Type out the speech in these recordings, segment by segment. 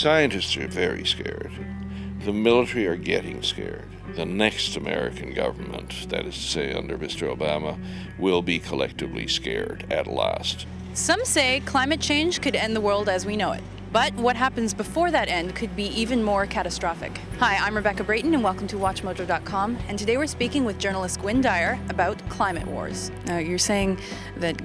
Scientists are very scared. The military are getting scared. The next American government, that is to say under Mr. Obama, will be collectively scared at last. Some say climate change could end the world as we know it. But what happens before that end could be even more catastrophic. Hi, I'm Rebecca Brayton and welcome to WatchMojo.com. And today we're speaking with journalist Gwynne Dyer about climate wars. Now, you're saying that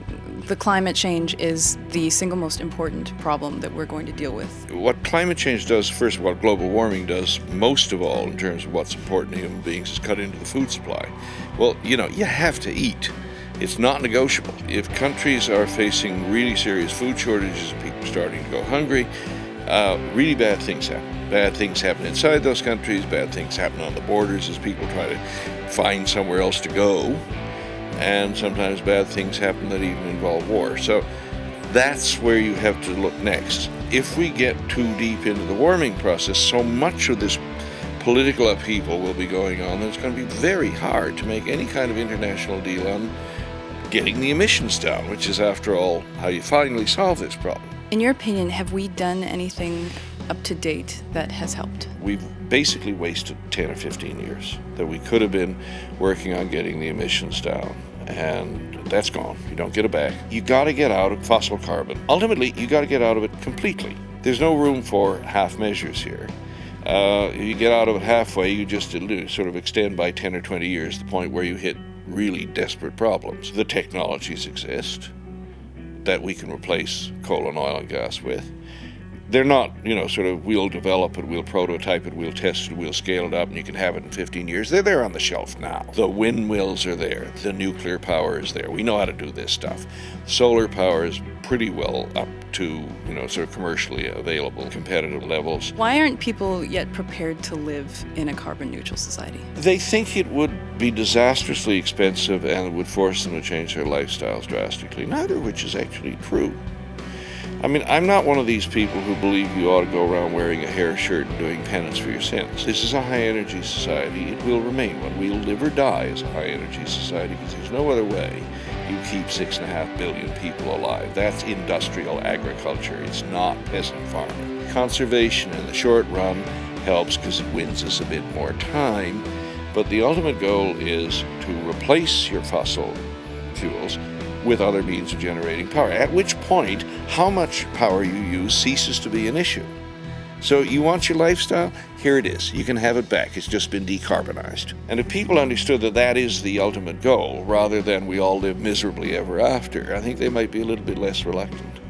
the climate change is the single most important problem that we're going to deal with. What climate change does, first of all, what global warming does, most of all, in terms of what's important to human beings, is cut into the food supply. Well, you have to eat. It's not negotiable. If countries are facing really serious food shortages, people are starting to go hungry, really bad things happen. Bad things happen inside those countries, bad things happen on the borders as people try to find somewhere else to go, and sometimes bad things happen that even involve war. So that's where you have to look next. If we get too deep into the warming process, so much of this political upheaval will be going on that it's going to be very hard to make any kind of international deal on getting the emissions down, which is, after all, how you finally solve this problem. In your opinion, have we done anything up to date that has helped? We've basically wasted 10 or 15 years that we could have been working on getting the emissions down, and that's gone. You don't get it back. You got to get out of fossil carbon. Ultimately, you got to get out of it completely. There's no room for half measures here. You get out of it halfway, you just sort of extend by 10 or 20 years the point where you hit really desperate problems. The technologies exist that we can replace coal and oil and gas with. They're not, we'll develop it, we'll prototype it, we'll test it, we'll scale it up, and you can have it in 15 years. They're there on the shelf now. The windmills are there. The nuclear power is there. We know how to do this stuff. Solar power is pretty well up to, commercially available, competitive levels. Why aren't people yet prepared to live in a carbon-neutral society? They think it would be disastrously expensive and it would force them to change their lifestyles drastically, neither of which is actually true. I'm not one of these people who believe you ought to go around wearing a hair shirt and doing penance for your sins. This is a high-energy society. It will remain one. We'll live or die as a high-energy society because there's no other way you keep 6.5 billion people alive. That's industrial agriculture. It's not peasant farming. Conservation in the short run helps because it wins us a bit more time, but the ultimate goal is to replace your fossil fuels with other means of generating power, at which point how much power you use ceases to be an issue. So you want your lifestyle? Here it is. You can have it back. It's just been decarbonized. And if people understood that that is the ultimate goal, rather than we all live miserably ever after, I think they might be a little bit less reluctant.